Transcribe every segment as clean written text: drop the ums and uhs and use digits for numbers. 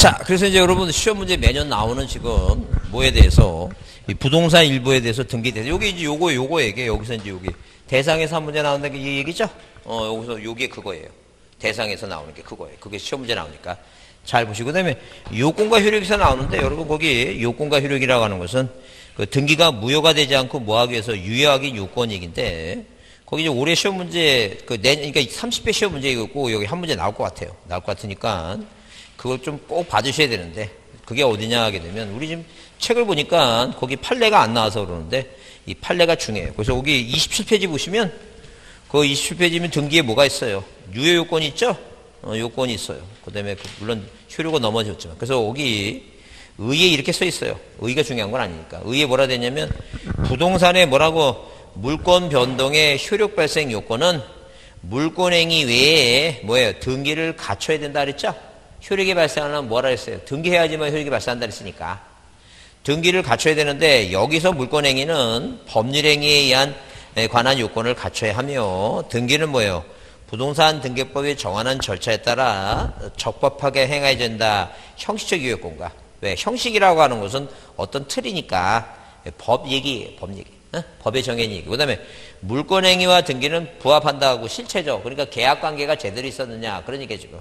자, 그래서 이제 여러분 시험 문제 매년 나오는 지금 뭐에 대해서 이 부동산 일부에 대해서 등기대상 요게 이제 요거 얘기 여기서 이제 여기 대상에서 한 문제 나온다는 게 이 얘기죠? 여기서 요게 그거예요. 대상에서 나오는 게 그거예요. 그게 시험 문제 나오니까 잘 보시고 그다음에 요건과 효력에서 나오는데 여러분 거기 요건과 효력이라고 하는 것은 그 등기가 무효가 되지 않고 뭐하기 위해서 유효하기 요건 얘기인데 거기 이제 올해 시험 문제 그러니까 30회 시험 문제 이거 여기 한 문제 나올 것 같아요. 나올 것 같으니까 그걸 좀 꼭 봐주셔야 되는데 그게 어디냐 하게 되면 우리 지금 책을 보니까 거기 판례가 안 나와서 그러는데 이 판례가 중요해요. 그래서 여기 27페이지 보시면 그 27페이지면 등기에 뭐가 있어요? 유효 요건이 있죠? 요건이 있어요. 그 다음에 물론 효력은 넘어졌지만 그래서 여기 의에 이렇게 써 있어요. 의가 중요한 건 아니니까. 의에 뭐라 되냐면 부동산에 뭐라고 물권 변동의 효력 발생 요건은 물권행위 외에 뭐예요? 등기를 갖춰야 된다 그랬죠? 효력이 발생하려면 뭐라 했어요? 등기해야지만 효력이 발생한다 그랬으니까. 등기를 갖춰야 되는데 여기서 물권행위는 법률행위에 의한 관한 요건을 갖춰야 하며 등기는 뭐예요? 부동산 등기법이 정하는 절차에 따라 적법하게 행해야 된다. 형식적 유효권과. 왜? 형식이라고 하는 것은 어떤 틀이니까 법 얘기예요. 법 얘기. 법의 정해진 얘기. 그 다음에 물권행위와 등기는 부합한다고 실체적. 그러니까 계약관계가 제대로 있었느냐. 그런 얘기죠 지금.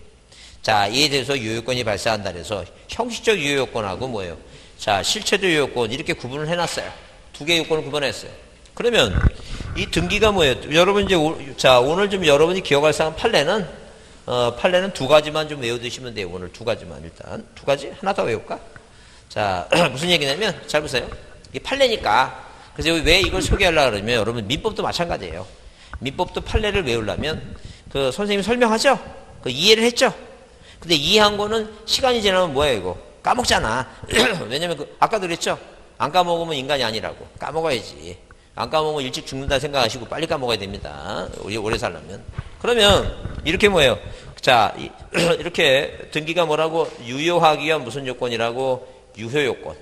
자, 이에 대해서 유효권이 발생한다 그래서 형식적 유효권하고 뭐예요? 자, 실체적 유효권 이렇게 구분을 해놨어요. 두 개의 요건을 구분했어요. 그러면 이 등기가 뭐예요? 여러분 이제 자 오늘 좀 여러분이 기억할 사항 판례는 판례는 두 가지만 좀 외워두시면 돼요. 오늘 두 가지만 일단 두 가지 하나 더 외울까? 자 무슨 얘기냐면 잘 보세요. 이게 판례니까 그래서 왜 이걸 소개하려고 그러면 여러분 민법도 마찬가지예요. 민법도 판례를 외우려면 그 선생님이 설명하죠. 그 이해를 했죠. 근데 이해한 거는 시간이 지나면 뭐예요 이거? 까먹잖아. 왜냐면 아까도 그랬죠. 안 까먹으면 인간이 아니라고. 까먹어야지. 안 까먹으면 일찍 죽는다 생각하시고 빨리 까먹어야 됩니다. 오래 살려면. 그러면 이렇게 뭐예요? 자 이렇게 등기가 뭐라고? 유효하기 위한 무슨 요건이라고? 유효요건.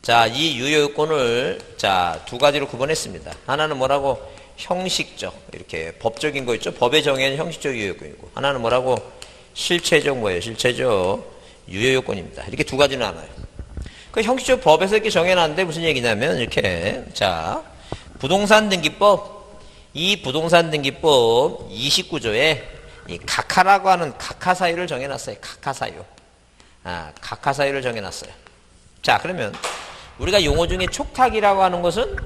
자, 이 유효요건을 자 두 가지로 구분했습니다. 하나는 뭐라고? 형식적 이렇게 법적인 거 있죠. 법에 정해진 형식적 유효요건이고 하나는 뭐라고? 실체적 뭐예요? 실체적 유효요건입니다. 이렇게 두 가지는 나눠요. 그 형식적 법에서 이렇게 정해놨는데 무슨 얘기냐면 이렇게 자 부동산 등기법 이 부동산 등기법 29조에 이 각하라고 하는 각하사유를 정해놨어요. 각하사유. 각하사유를 정해놨어요. 자 그러면 우리가 용어 중에 촉탁이라고 하는 것은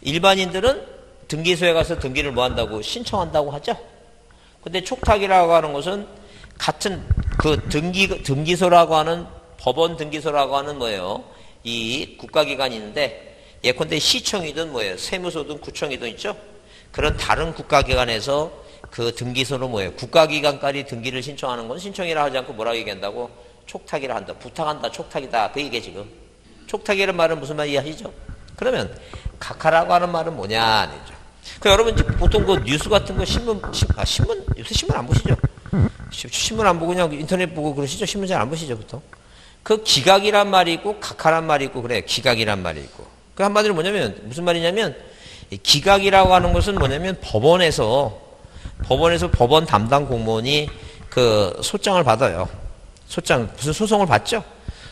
일반인들은 등기소에 가서 등기를 뭐 한다고? 신청한다고 하죠. 근데 촉탁이라고 하는 것은 같은 그 등기소라고 하는 법원 등기소라고 하는 뭐예요? 이 국가기관이 있는데 예컨대 시청이든 뭐예요? 세무소든 구청이든 있죠? 그런 다른 국가기관에서 그 등기소로 뭐예요? 국가기관까지 등기를 신청하는 건 신청이라 하지 않고 뭐라고 얘기한다고? 촉탁이라 한다. 부탁한다. 촉탁이다. 그 얘기에 지금. 촉탁이라는 말은 무슨 말 이해하시죠? 그러면 각하라고 하는 말은 뭐냐? 그 여러분 보통 그 뉴스 같은 거 신문 요새 신문 안 보시죠? 신문 안 보고 그냥 인터넷 보고 그러시죠? 신문 잘 안 보시죠 보통? 그 기각이란 말이 있고 각하란 말이 있고 그래 기각이란 말이 있고 그 한마디로 뭐냐면 무슨 말이냐면 기각이라고 하는 것은 뭐냐면 법원에서 법원 담당 공무원이 그 소장을 받아요. 소장 무슨 소송을 받죠?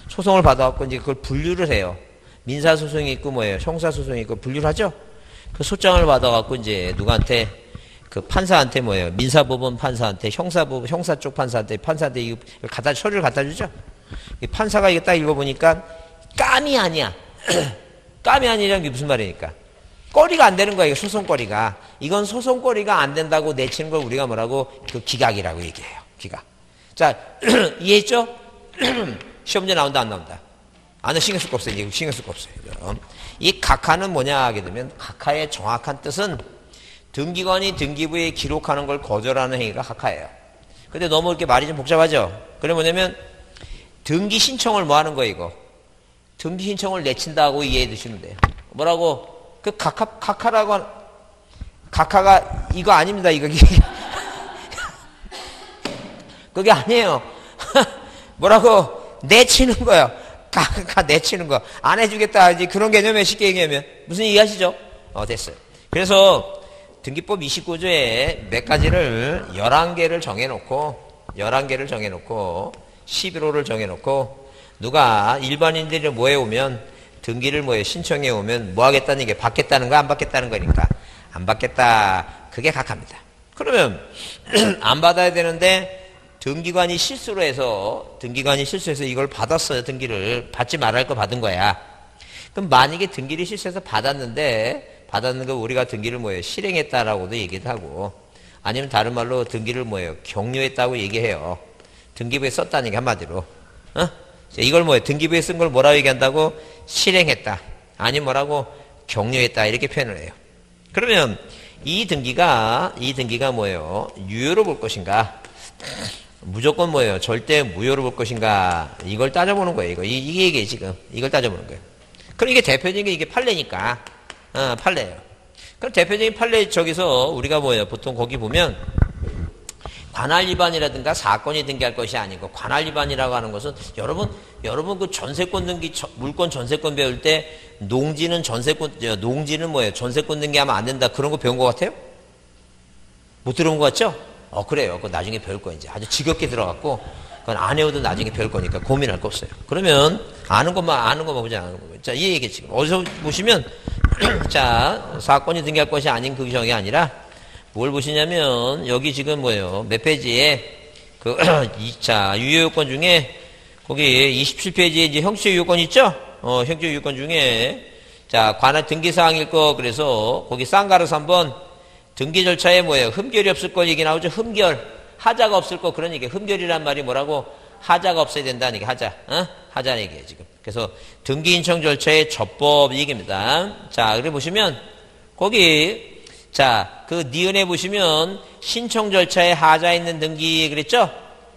소송을 받아갖고 이제 그걸 분류를 해요. 민사소송이 있고 뭐예요? 형사소송이 있고 분류를 하죠? 그 소장을 받아갖고 이제 누구한테 그 판사한테 뭐예요? 민사법원 판사한테 형사법원 형사 쪽 판사한테 이거 서류를 갖다 주죠? 이 판사가 이거 딱 읽어보니까 깜이 아니야. 깜이 아니라는 게 무슨 말이니까? 거리가 안 되는 거야. 이거 소송거리가. 이건 소송거리가 안 된다고 내치는 걸 우리가 뭐라고? 그 기각이라고 얘기해요. 기각. 자, 이해했죠? 시험 문제 나온다 안 나온다? 안 신경 쓸 거 없어요. 이게 신경 쓸 거 없어요. 이 각하는 뭐냐 하게 되면 각하의 정확한 뜻은 등기관이 등기부에 기록하는 걸 거절하는 행위가 각하예요. 근데 너무 이렇게 말이 좀 복잡하죠? 그래 뭐냐면 등기 신청을 뭐 하는 거예요 이거? 등기 신청을 내친다고 이해해 두시면 돼요. 뭐라고? 그 각하라고 하는 각하가 이거 아닙니다. 이거 그게 아니에요. 뭐라고? 내치는 거예요. 각하 내치는 거. 안 해주겠다. 이제 그런 개념에 쉽게 얘기하면. 무슨 얘기 하시죠? 됐어요. 그래서 등기법 29조에 몇 가지를 11개를 정해놓고 11개를 정해놓고 11호를 정해놓고 누가 일반인들이 뭐 해오면 등기를 뭐에 신청해 오면 뭐 하겠다는 게 받겠다는 거 안 받겠다는 거니까 안 받겠다. 그게 각합니다. 그러면 안 받아야 되는데 등기관이 실수로 해서 이걸 받았어요. 등기를 받지 말할 거 받은 거야. 그럼 만약에 등기를 실수해서 받았는 거 우리가 등기를 뭐예요? 실행했다라고도 얘기도 하고 아니면 다른 말로 등기를 뭐예요? 격려했다고 얘기해요. 등기부에 썼다는 게 한마디로. 이걸 뭐예요? 등기부에 쓴 걸 뭐라고 얘기한다고? 실행했다. 아니면 뭐라고? 격려했다. 이렇게 표현을 해요. 그러면 이 등기가 뭐예요? 유효로 볼 것인가? 무조건 뭐예요? 절대 무효로 볼 것인가? 이걸 따져보는 거예요. 이게 지금 이걸 따져보는 거예요. 그럼 이게 대표적인 게 이게 판례니까. 판례예요. 그럼 대표적인 판례 저기서 우리가 뭐예요? 보통 거기 보면 관할 위반이라든가 사건이 등기할 것이 아니고 관할 위반이라고 하는 것은 여러분 그 전세권 등기 물권 전세권 배울 때 농지는 뭐예요? 전세권 등기하면 안 된다 그런 거 배운 것 같아요? 못 들어본 것 같죠? 그래요. 그거 나중에 배울 거 이제 아주 지겹게 들어갔고 그건 안 해오도 나중에 배울 거니까 고민할 거 없어요. 그러면 아는 것만 보자. 아는 것만. 자, 이 얘기 지금 어디서 보시면 자 사건이 등기할 것이 아닌 그 정이 아니라 뭘 보시냐면 여기 지금 뭐예요? 몇 페이지에 자 유효요건 중에 거기 27페이지에 이제 형식 요건 있죠? 형식 요건 중에 자 관할 등기 사항일 거 그래서 거기 쌍가르스 한번 등기 절차에 뭐예요? 흠결이 없을 거 얘기 나오죠? 흠결 하자가 없을 거 그런 얘기. 흠결이란 말이 뭐라고? 하자가 없어야 된다는 얘기. 하자는 얘기예요 지금. 그래서 등기 신청 절차의 접법 얘기입니다. 자 그래 보시면 거기 자, 그 니은에 보시면 신청 절차에 하자 있는 등기 그랬죠?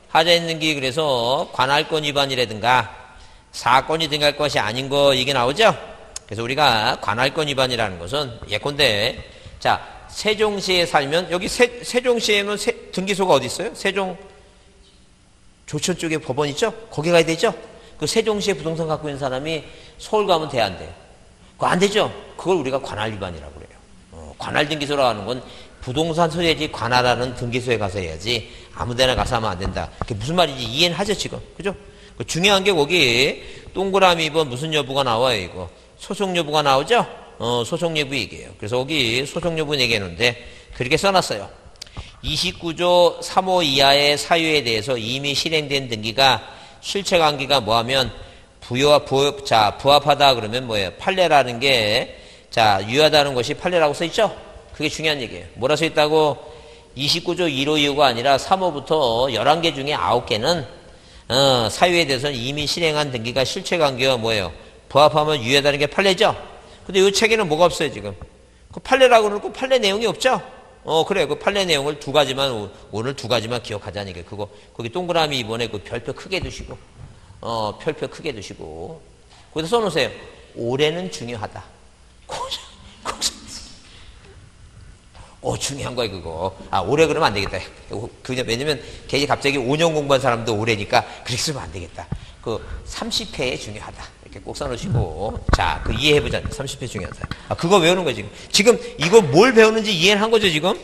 하자 있는 등기 그래서 관할권 위반이라든가 사건이 등기할 것이 아닌 거 이게 나오죠? 그래서 우리가 관할권 위반이라는 것은 예컨대 자, 세종시에 살면 여기 세종시에는 등기소가 어디 있어요? 세종 조천 쪽에 법원 있죠? 거기 가야 되죠? 그 세종시에 부동산 갖고 있는 사람이 서울 가면 돼 안 돼요? 그거 안 되죠? 그걸 우리가 관할 위반이라고 그래요. 관할 등기소라고 하는 건 부동산 소유지 관할하는 등기소에 가서 해야지 아무데나 가서 하면 안 된다. 그게 무슨 말인지 이해는 하죠 지금. 그죠? 중요한 게 거기 동그라미 2번 무슨 여부가 나와요 이거. 소송 여부가 나오죠? 소송 여부 얘기예요. 그래서 거기 소송 여부 얘기했는데 그렇게 써놨어요. 29조 3호 이하의 사유에 대해서 이미 실행된 등기가 실체관계가 뭐하면 부합하다 그러면 뭐예요? 판례라는 게 자, 유효하다는 것이 판례라고 써있죠? 그게 중요한 얘기예요. 뭐라 써있다고? 29조 1호 2호가 아니라 3호부터 11개 중에 9개는 사유에 대해서는 이미 실행한 등기가 실체관계와 뭐예요? 부합하면 유효하다는 게 판례죠? 근데 이 책에는 뭐가 없어요 지금? 그 판례라고 그러고 판례 내용이 없죠? 그래. 그 판례 내용을 오늘 두 가지만 기억하자는 게 그거 거기 동그라미 2번에 그 별표 크게 두시고 별표 크게 두시고 거기다 써놓으세요. 올해는 중요하다. 중요한 거야 그거. 올해 그러면 안 되겠다. 왜냐면 걔 갑자기 5년 공부한 사람도 올해니까 그렇게 쓰면 안 되겠다. 그 30회에 중요하다. 이렇게 꼭 써놓으시고 자, 그 이해해보자. 30회 중요하다. 그거 외우는 거야 지금 이거 뭘 배우는지 이해는 한 거죠 지금.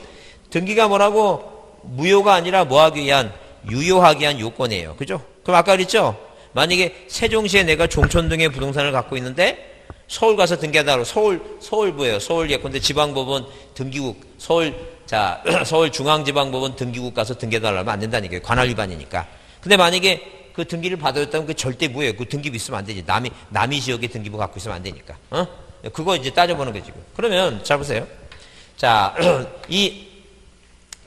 등기가 뭐라고? 무효가 아니라 뭐하기 위한 유효하기 위한 요건이에요. 그죠? 그럼 아까 그랬죠? 만약에 세종시에 내가 종촌 등의 부동산을 갖고 있는데 서울 가서 등기하다 서울부예요. 서울 예컨대 지방법원 등기국 서울중앙지방법원 등기국 가서 등기해달라면 안 된다는 얘기예요. 관할 위반이니까. 근데 만약에 그 등기를 받아줬다면 그 절대 무효예요. 그 등기부 있으면 안 되지. 남이 지역에 등기부 갖고 있으면 안 되니까. 그거 이제 따져보는 거지 지금. 그러면 잘 보세요. 자,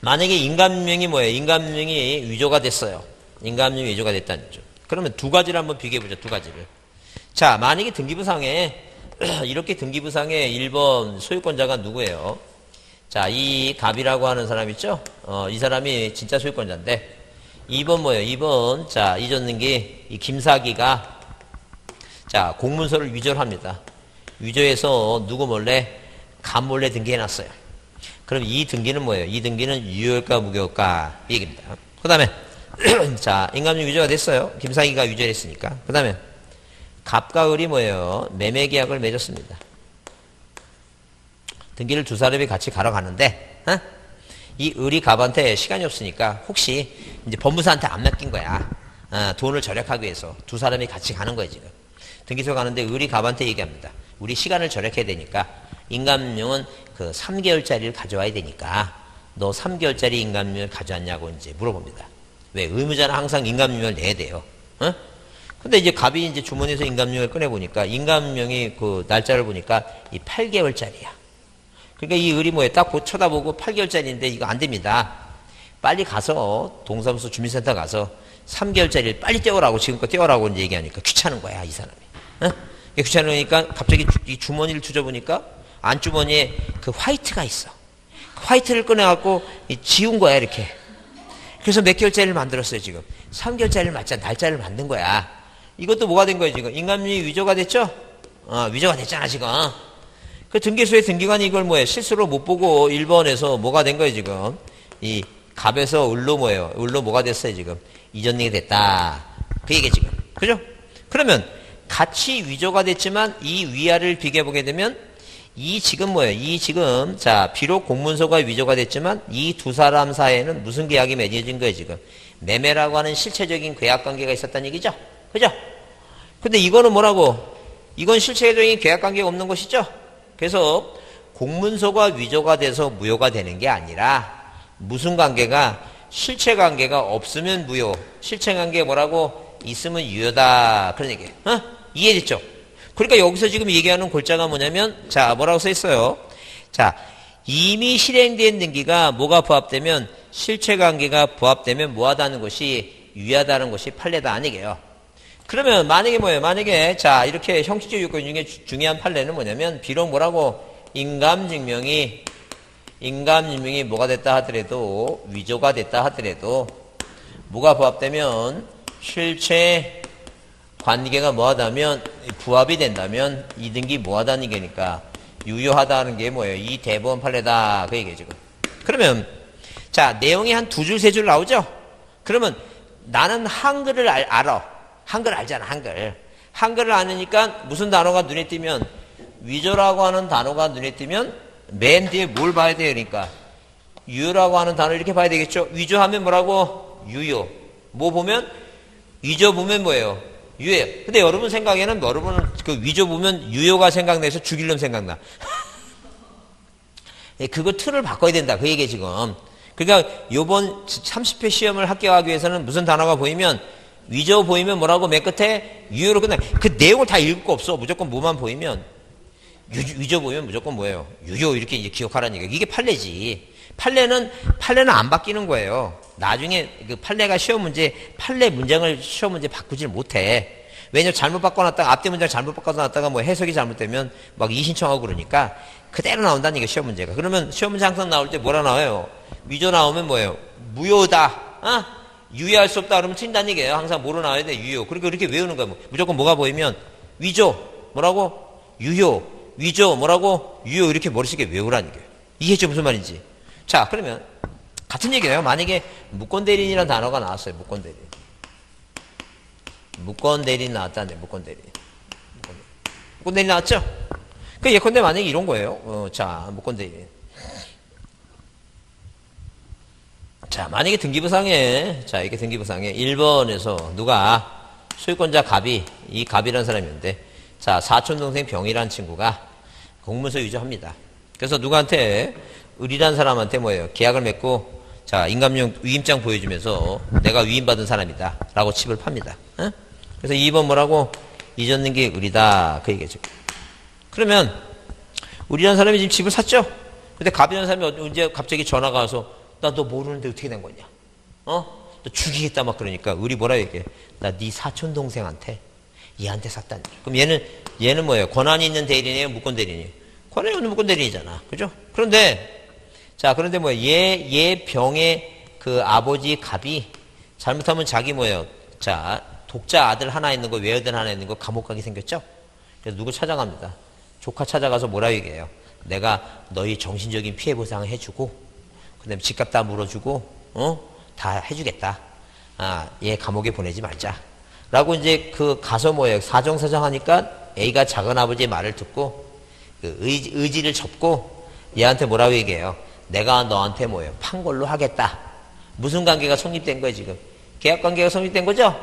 만약에 인감명이 뭐예요? 인감명이 위조가 됐어요. 인감명이 위조가 됐다는 거죠. 그러면 두 가지를 한번 비교해보죠. 두 가지를. 자, 만약에 등기부상에 이렇게 등기부상에 1번 소유권자가 누구예요? 자, 이 갑이라고 하는 사람 있죠? 이 사람이 진짜 소유권자인데 2번 뭐예요? 2번 자, 이전 등기 이 김사기가 자, 공문서를 위조를 합니다. 위조해서 누구 몰래? 갑 몰래 등기해놨어요. 그럼 이 등기는 뭐예요? 이 등기는 유효일까 무효일까? 이 얘기입니다. 그 다음에 자, 인감증 위조가 됐어요. 김사기가 위조를 했으니까. 그 다음에 갑과 을이 뭐예요? 매매 계약을 맺었습니다. 등기를 두 사람이 같이 가러 가는데 이 을이 갑한테 시간이 없으니까 혹시 이제 법무사한테 안 맡긴 거야. 돈을 절약하기 위해서 두 사람이 같이 가는 거예요 지금. 등기소 가는데 을이 갑한테 얘기합니다. 우리 시간을 절약해야 되니까 인감증명은 그 3개월짜리를 가져와야 되니까 너 3개월짜리 인감증명을 가져왔냐고 이제 물어봅니다. 왜? 의무자는 항상 인감증명을 내야 돼요. 어? 근데 이제 갑이 이제 주머니에서 인감증명을 꺼내보니까 인감증명이 그 날짜를 보니까 이 8개월짜리야. 그러니까 이 을이 뭐예요? 딱 쳐다보고 8개월짜리인데 이거 안 됩니다. 빨리 가서 동사무소 주민센터 가서 3개월짜리를 빨리 떼오라고 지금껏 떼오라고 이제 얘기하니까 귀찮은 거야 이 사람이. 어? 귀찮으니까 갑자기 이 주머니를 뒤져보니까 안주머니에 그 화이트가 있어. 그 화이트를 꺼내갖고 지운 거야 이렇게. 그래서 몇 개월짜리를 만들었어요 지금. 3개월짜리를 맞자 날짜를 만든 거야. 이것도 뭐가 된 거예요 지금? 인감증명이 위조가 됐죠? 위조가 됐잖아 지금. 그 등기소의 등기관이 이걸 뭐예요? 실수로 못 보고 1번에서 뭐가 된 거예요 지금? 이 갑에서 을로 뭐예요? 을로 뭐가 됐어요 지금? 이전능이 됐다. 그 얘기 지금. 그죠? 그러면 같이 위조가 됐지만 이 위아를 비교해보게 되면 이 지금 뭐예요? 이 지금 자 비록 공문서가 위조가 됐지만 이 두 사람 사이에는 무슨 계약이 맺어진 거예요 지금? 매매라고 하는 실체적인 계약관계가 있었다는 얘기죠? 그죠? 근데 이거는 뭐라고? 이건 실체적인 계약관계가 없는 것이죠? 그래서 공문서가 위조가 돼서 무효가 되는 게 아니라 무슨 관계가 실체관계가 없으면 무효, 실체관계 뭐라고? 있으면 유효다. 그런 얘기예요. 이해됐죠? 그러니까 여기서 지금 얘기하는 골자가 뭐냐면 자 뭐라고 써있어요? 자 이미 실행된 등기가 뭐가 부합되면 실체관계가 부합되면 뭐하다는 것이 유효하다는 것이 판례다 아니게요. 그러면 만약에 뭐예요? 만약에 자 이렇게 형식적 요건 중에 중요한 판례는 뭐냐면 비록 뭐라고 인감증명이 뭐가 됐다 하더라도 위조가 됐다 하더라도 뭐가 부합되면 실체 관계가 뭐하다면 부합이 된다면 이 등기 뭐하다는 얘기니까 유효하다는 게 뭐예요? 이 대법원 판례다 그 얘기예요 지금. 그러면 자 내용이 한 두 줄 세 줄 나오죠? 그러면 나는 한글을 알아. 한글 알잖아 한글. 한글을 아니까 무슨 단어가 눈에 띄면 위조라고 하는 단어가 눈에 띄면 맨 뒤에 뭘 봐야 돼요? 그러니까 유효라고 하는 단어 이렇게 봐야 되겠죠? 위조하면 뭐라고? 유효. 뭐 보면? 위조 보면 뭐예요? 유효. 근데 여러분 생각에는 여러분은 그 위조 보면 유효가 생각나서 죽일 놈 생각나. 그거 틀을 바꿔야 된다. 그 얘기에 지금. 그러니까 요번 30회 시험을 합격하기 위해서는 무슨 단어가 보이면 위조 보이면 뭐라고 맨 끝에 유효로 끝나. 그 내용을 다 읽을 거 없어. 무조건 뭐만 보이면 위조 보이면 무조건 뭐예요? 유효 이렇게 이제 기억하라는 얘기예요. 이게 판례지. 판례는 안 바뀌는 거예요. 나중에 그 판례가 시험 문제, 판례 문장을 시험 문제 바꾸질 못해. 왜냐면 잘못 바꿔놨다가 앞뒤 문장 잘못 바꿔놨다가 뭐 해석이 잘못되면 막 이신청하고 그러니까 그대로 나온다는 얘기예요. 시험 문제가. 그러면 시험 문제 항상 나올 때 뭐라 나와요? 위조 나오면 뭐예요? 무효다. 유효할 수 없다 그러면 튄다는 얘기예요. 항상 뭐로 나와야 돼? 유효. 그러니까 이렇게 외우는 거야. 무조건 뭐가 보이면 위조 뭐라고? 유효. 위조 뭐라고? 유효 이렇게 머릿속에 외우라는 얘기예요. 이해했죠? 무슨 말인지. 자 그러면 같은 얘기예요. 만약에 무권대리인이라는 단어가 나왔어요. 무권대리인. 무권대리인 나왔다네. 무권대리인. 무권대리인 나왔죠? 그 예컨대 만약에 이런 거예요. 자 무권대리인. 자 만약에 등기부상에 자 이게 등기부상에 1번에서 누가 소유권자 갑이 이 갑이라는 사람이었는데 자 사촌동생 병이라는 친구가 공문서 위조합니다. 그래서 누구한테 을이라는 사람한테 뭐예요? 계약을 맺고 자 인감용 위임장 보여주면서 내가 위임받은 사람이다 라고 칩을 팝니다. 그래서 2번 뭐라고? 이전는 게 을이다 그 얘기죠. 그러면 을이라는 사람이 지금 집을 샀죠? 근데 갑이라는 사람이 언제 갑자기 전화가 와서 나 너 모르는데 어떻게 된 거냐? 너 죽이겠다 막 그러니까 을이 뭐라 얘기해? 나 네 사촌 동생한테 얘한테 샀다니. 그럼 얘는 뭐예요? 권한이 있는 대리인이에요? 무권 대리인이에요? 권한이 없는 무권 대리인이잖아. 그죠? 그런데 뭐예요? 얘 병의 그 아버지 갑이 잘못하면 자기 뭐예요? 자 독자 아들 하나 있는 거 외아들 하나 있는 거 감옥 가게 생겼죠? 그래서 누구 찾아갑니다. 조카 찾아가서 뭐라 얘기해요? 내가 너희 정신적인 피해 보상을 해주고 그 다음에 집값 다 물어주고 다 해주겠다. 얘 감옥에 보내지 말자 라고 이제 그 가서 뭐예요? 사정사정 하니까 A가 작은아버지의 말을 듣고 그 의지를 접고 얘한테 뭐라고 얘기해요? 내가 너한테 뭐예요? 판걸로 하겠다. 무슨 관계가 성립된 거예요, 지금? 계약 관계가 성립된 거죠?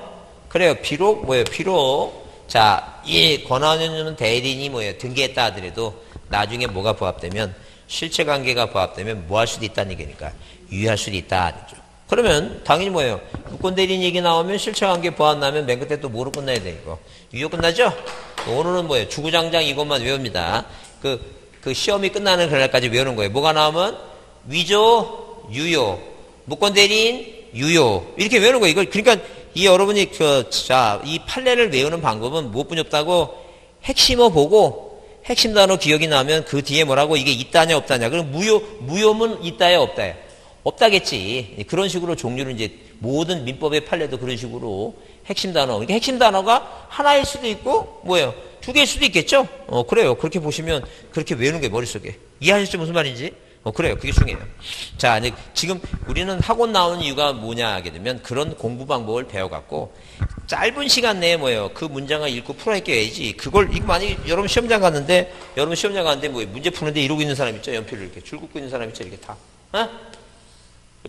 그래요. 비록 뭐예요? 비록 자, 이 권한을 대리인이 뭐예요? 등기했다 하더라도 나중에 뭐가 부합되면 실체 관계가 부합되면 뭐 할 수도 있다는 얘기니까 유의할 수도 있다. 그러면 당연히 뭐예요? 무권 대리인 얘기 나오면 실체 관계 부합 나면 맨 끝에 또 뭐로 끝나야 돼 이거? 유효 끝나죠? 오늘은 뭐예요? 주구장창 이것만 외웁니다. 그 시험이 끝나는 그날까지 외우는 거예요. 뭐가 나오면 위조, 유효, 무권 대리인, 유효 이렇게 외우는 거예요. 이걸 그러니까 이 여러분이 이 판례를 외우는 방법은 무엇뿐이 없다고 핵심어 보고 핵심 단어 기억이 나면 그 뒤에 뭐라고 이게 있다냐 없다냐. 그럼 무효면 있다야 없다야. 없다겠지. 그런 식으로 종류를 이제 모든 민법의 판례도 그런 식으로 핵심 단어. 그러니까 핵심 단어가 하나일 수도 있고 뭐예요? 두 개일 수도 있겠죠? 그래요. 그렇게 보시면 그렇게 외우는 게 머릿속에. 이해하셨죠? 무슨 말인지? 그래요. 그게 중요해요. 자, 지금 우리는 학원 나오는 이유가 뭐냐 하게 되면 그런 공부 방법을 배워갖고 짧은 시간 내에 뭐예요? 그 문장을 읽고 풀어야지. 그걸, 이거 만약에 여러분 시험장 갔는데, 뭐 문제 푸는데 이러고 있는 사람 있죠? 연필을 이렇게 줄 긋고 있는 사람 있죠? 이렇게 다.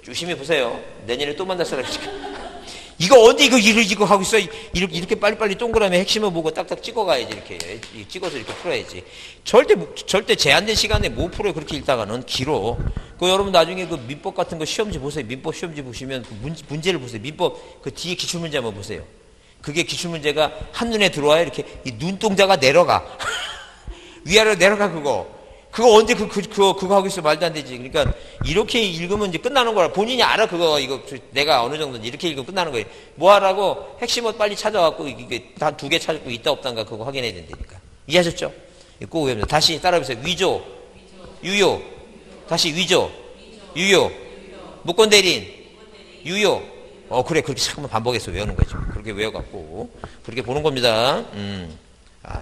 조심히 보세요. 내년에 또 만날 사람 있을까? 이거 언제 이거 하고 있어? 이렇게 빨리빨리 동그라미 핵심을 보고 딱딱 찍어가야지, 이렇게. 찍어서 이렇게 풀어야지. 절대 제한된 시간에 못 풀어요. 그렇게 읽다가는 길어. 여러분 나중에 그 민법 같은 거 시험지 보세요. 민법 시험지 보시면 그 문제를 보세요. 민법 그 뒤에 기출문제 한번 보세요. 그게 기출문제가 한눈에 들어와요. 이렇게 이 눈동자가 내려가. 위아래로 내려가, 그거 언제 그거 하고 있어? 말도 안 되지. 그러니까 이렇게 읽으면 이제 끝나는 거라. 본인이 알아, 이거 내가 어느 정도인지. 이렇게 읽으면 끝나는 거예요. 뭐 하라고? 핵심을 빨리 찾아갖고 이게 다 두 개 찾고 있다 없단가 그거 확인해야 된다니까. 이해하셨죠? 꼭 외웁니다. 다시 따라해보세요. 위조, 유효. 다시 위조, 유효. 무권 대리인, 유효. 그래. 그렇게 잠깐만 반복해서 외우는 거죠. 그렇게 외워갖고. 그렇게 보는 겁니다.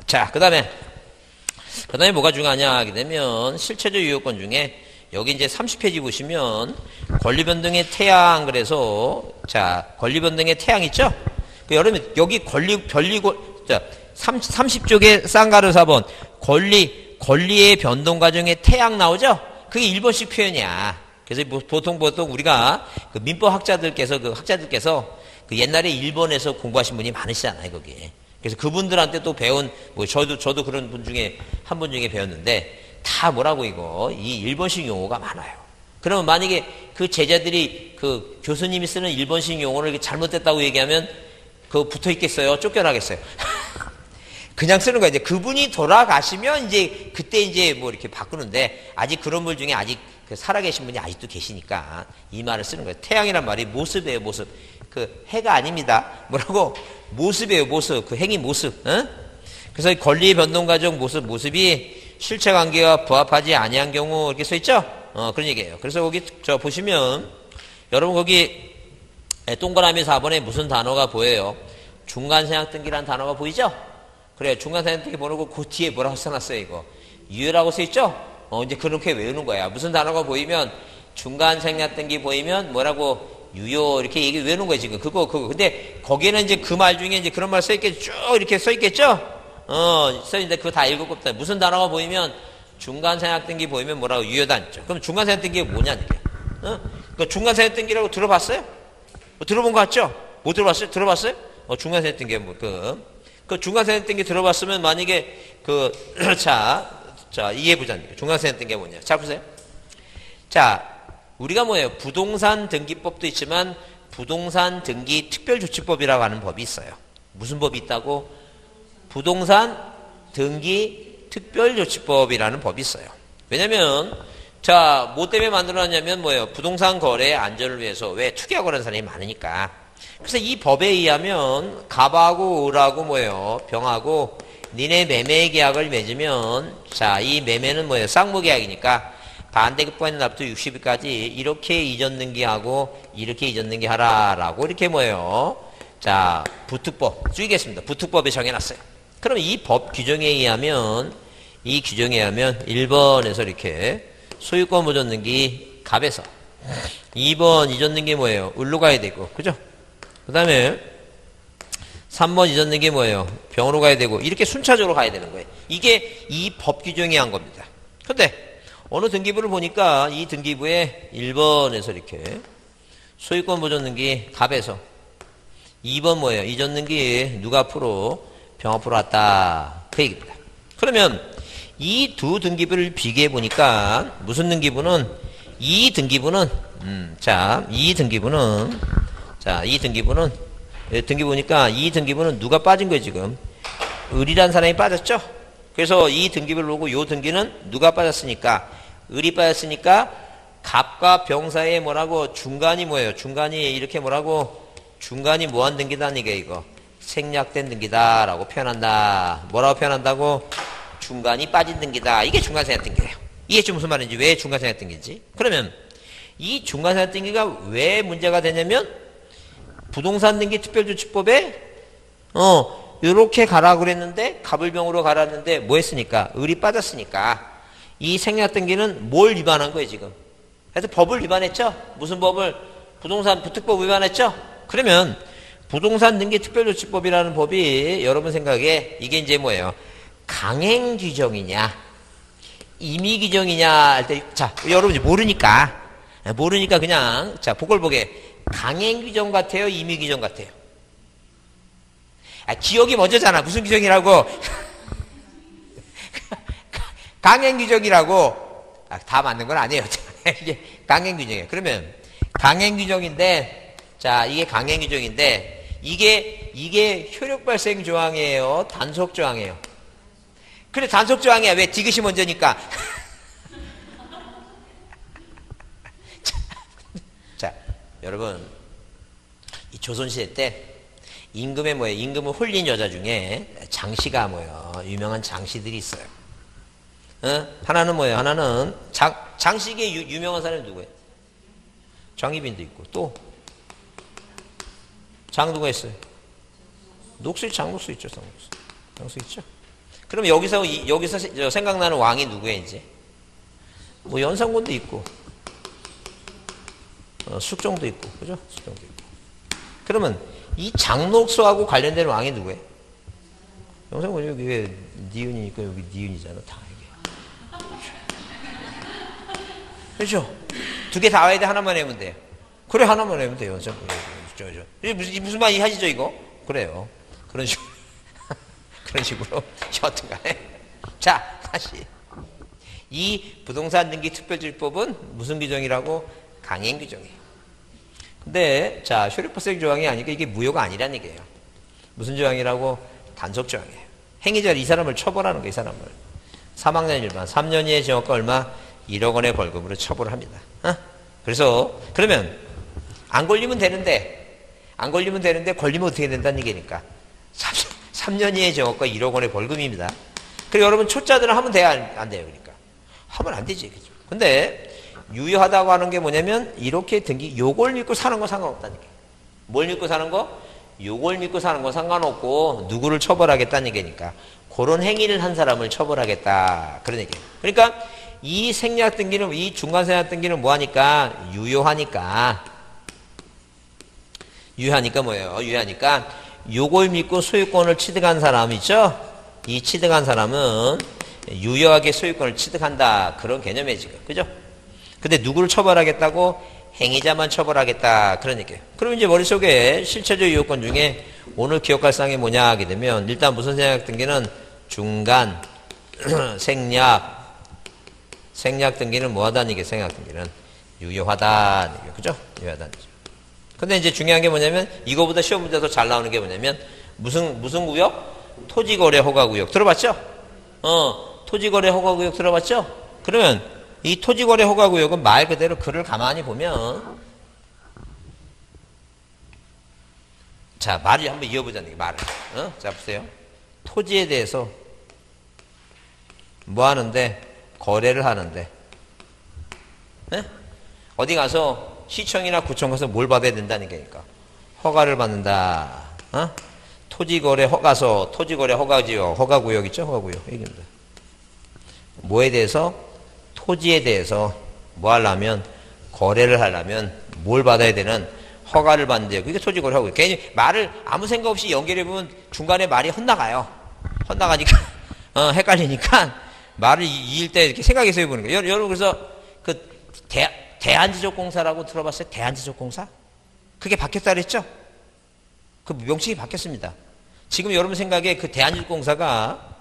자, 그 다음에 뭐가 중요하냐 하게 되면 실체적 유효권 중에 여기 이제 30페이지 보시면 권리변동의 태양 그래서 자 권리변동의 태양 있죠? 여러분 여기 자 30쪽에 쌍가루 4번 권리의 변동 과정의 태양 나오죠? 그게 1번씩 표현이야. 그래서 보통 우리가 그 민법 학자들께서 그 옛날에 일본에서 공부하신 분이 많으시잖아요, 거기에. 그래서 그분들한테 또 배운, 저도 그런 분 중에, 한 분 중에 배웠는데, 다 뭐라고 이 일본식 용어가 많아요. 그러면 만약에 그 제자들이 그 교수님이 쓰는 일본식 용어를 잘못됐다고 얘기하면, 그거 붙어 있겠어요? 쫓겨나겠어요? 그냥 쓰는 거예요. 이제 그분이 돌아가시면 그때 뭐 이렇게 바꾸는데, 아직 그런 분 중에 아직 살아계신 분이 아직도 계시니까 이 말을 쓰는 거예요. 태양이란 말이 모습이에요, 모습. 해가 아닙니다. 뭐라고? 모습이에요, 모습. 행위 모습. 그래서 권리의 변동 과정 모습이 실체 관계와 부합하지 아니한 경우 이렇게 써 있죠? 그런 얘기예요. 그래서 거기 보시면 여러분 거기 동그라미 4번에 무슨 단어가 보여요? 중간생략등기라는 단어가 보이죠? 그래, 중간생략등기 보는 그 뒤에 뭐라고 써놨어요, 이거? 유효라고 써 있죠? 이제 그렇게 외우는 거야. 무슨 단어가 보이면 중간생략등기 보이면 뭐라고? 유효 이렇게 외우는 거예요 지금 그거 근데 거기에는 이제 그 말 중에 이제 그런 말 써있겠죠. 쭉 이렇게 써있겠죠. 써있는데 그거 다 읽었다. 무슨 단어가 보이면 중간생략등기 보이면 뭐라고? 유효단죠. 그럼 중간생략등기가 뭐냐는 얘기야. 그 중간생략등기라고 들어봤어요? 들어본 거 같죠? 못 들어봤어요? 들어봤어요? 중간생략등기 그 중간생략등기 들어봤으면 만약에 자 이해해보자는 중간생략등기가 뭐냐? 자 보세요. 자. 우리가 뭐예요? 부동산 등기법도 있지만 부동산 등기 특별조치법이라고 하는 법이 있어요. 무슨 법이 있다고? 부동산 등기 특별조치법이라는 법이 있어요. 왜냐면 뭐 때문에 만들어놨냐면 뭐예요? 부동산 거래의 안전을 위해서. 왜? 투기하고 그런 사람이 많으니까. 그래서 이 법에 의하면 갑하고 을하고 뭐예요? 병하고 니네 매매 계약을 맺으면 이 매매는 뭐예요? 쌍무계약이니까 반대급부하는 날부터 60일까지 이렇게 이전 등기하고 이렇게 이전 등기하라라고 이렇게 뭐예요? 부특법 쓰이겠습니다. 부특법에 정해놨어요. 그럼 이 법 규정에 의하면 1번에서 이렇게 소유권 보전 등기 갑에서 2번 이전 등기 뭐예요? 을로 가야 되고 그죠? 그 다음에 3번 이전 등기 뭐예요? 병으로 가야 되고 이렇게 순차적으로 가야 되는 거예요. 이게 이 법 규정이 한 겁니다. 근데 어느 등기부를 보니까 이 등기부에 1번에서 이렇게 소유권 보존 등기 갑에서 2번 뭐예요? 이전 등기 누가 앞으로 병 앞으로 왔다. 그 얘기입니다. 그러면 이 두 등기부를 비교해 보니까 무슨 등기부는 이 등기부는 등기 보니까 이 등기부는 누가 빠진 거예요, 지금? 을이란 사람이 빠졌죠? 그래서 이 등기부를 보고 요 등기는 누가 빠졌으니까? 을이 빠졌으니까 갑과 병 사이에 뭐라고? 중간이 뭐예요? 중간이 이렇게 뭐라고? 중간이 뭐한 등기다는 얘기예요, 이거. 생략된 등기다라고 표현한다. 뭐라고 표현한다고? 중간이 빠진 등기다. 이게 중간생략 등기예요. 이게 무슨 말인지, 왜 중간생략 등기인지. 그러면 이 중간생략 등기가 왜 문제가 되냐면 부동산 등기 특별조치법에 요렇게 가라 그랬는데 갑을병으로 가라는데 뭐 했으니까? 을이 빠졌으니까 이 생략 등기는 뭘 위반한 거예요, 지금? 그래서 법을 위반했죠? 무슨 법을? 부동산 부특법 위반했죠? 그러면 부동산 등기 특별조치법이라는 법이 여러분 생각에 이게 이제 뭐예요? 강행 규정이냐 임의 규정이냐 할 때, 자, 여러분이 모르니까 그냥, 자, 보글보게 강행 규정 같아요? 임의 규정 같아요? 기억이 먼저잖아. 무슨 규정이라고? 강행 규정이라고. 다 맞는 건 아니에요. 이게 강행 규정이에요. 그러면 강행 규정인데, 자, 이게 강행 규정인데, 이게 효력 발생 조항이에요? 단속 조항이에요? 그래, 단속 조항이야. 왜? 디귿이 먼저니까. 자, 여러분, 이 조선시대 때 임금의 뭐예요? 임금을 홀린 여자 중에 장씨가 뭐예요? 유명한 장씨들이 있어요. 하나는 뭐예요? 하나는 장씨계 유명한 사람이 누구예요? 장희빈도 있고, 또 장누가 있어요? 녹수 장녹수 있죠, 장녹수 있죠. 그럼 여기서 생각나는 왕이 누구예요, 이제? 뭐 연산군도 있고, 숙종도 있고, 그죠? 숙종도 있고. 그러면 이 장녹수하고 관련된 왕이 누구예요? 연산군 여기 왜 니은이 있고 여기 니은이잖아, 다 이게. 그렇죠? 두 개 다 와야 돼, 하나만 해면 돼. 그래, 하나만 해면 돼요, 연산군. 이게 무슨 말이 하시죠, 이거? 그래요. 그런 식으로. 그런 식으로 여튼 간에 자, 다시 이 부동산 등기 특별조치법은 무슨 규정이라고? 강행 규정이에요. 근데 자, 효력 발생 조항이 아니니까 이게 무효가 아니라는 얘기예요. 무슨 조항이라고? 단속 조항이에요. 행위자 이 사람을 처벌하는 거예요. 이 사람을 사망년 일반 3년 이하의 징역과 얼마? 1억 원의 벌금으로 처벌합니다. 그래서 그러면 안 걸리면 되는데 걸리면 어떻게 된다는 얘기니까 3년 이하의 징역과 1억 원의 벌금입니다. 그리고 여러분 초짜들은 하면 돼야 안 돼요? 그러니까 하면 안 되지. 그죠? 근데 유효하다고 하는 게 뭐냐면 이렇게 등기 요걸 믿고 사는 거 상관없다는 게. 뭘 믿고 사는 거? 요걸 믿고 사는 거 상관없고 누구를 처벌하겠다는 얘기니까 그런 행위를 한 사람을 처벌하겠다 그런 얘기예요. 그러니까 이 생략 등기는 이 중간 생략 등기는 뭐 하니까? 유효하니까 뭐예요? 유효하니까 요걸 믿고 소유권을 취득한 사람 있죠? 이 취득한 사람은 유효하게 소유권을 취득한다. 그런 개념이에요, 지금. 그죠? 근데 누구를 처벌하겠다고? 행위자만 처벌하겠다. 그런 얘기예요. 그럼 이제 머릿속에 실체적 유효권 중에 오늘 기억할 사항이 뭐냐 하게 되면 일단 무슨 생략 등기는 중간, 생략 등기는 뭐 하다는 얘기예요? 생략 등기는 유효하다는 얘기예요. 그죠? 유효하다는 얘기죠. 근데 이제 중요한 게 뭐냐면 이거보다 시험 문제 더 잘 나오는 게 뭐냐면 무슨 구역? 토지거래 허가구역. 들어봤죠? 토지거래 허가구역 들어봤죠? 그러면 이 토지거래 허가구역은 말 그대로 글을 가만히 보면 자, 말을 한번 이어보자는 게 말을. 자, 보세요. 토지에 대해서 뭐 하는데? 거래를 하는데 어디 가서 시청이나 구청 가서 뭘 받아야 된다는 게니까 허가를 받는다. 토지거래 허가서, 토지거래 허가지역, 허가구역 있죠? 허가구역. 얘기입니다. 뭐에 대해서? 토지에 대해서 뭐 하려면? 거래를 하려면 뭘 받아야 되는? 허가를 받는데요. 그게 토지거래 허가구역. 괜히 말을 아무 생각 없이 연결해보면 중간에 말이 헛나가요. 헛나가니까, 헷갈리니까 말을 이을 때 이렇게 생각해서 해보는 거예요. 여러분, 그래서 그 대한지적공사라고 들어봤어요? 대한지적공사? 그게 바뀌었다 그랬죠? 그 명칭이 바뀌었습니다. 지금 여러분 생각에 그 대한지적공사가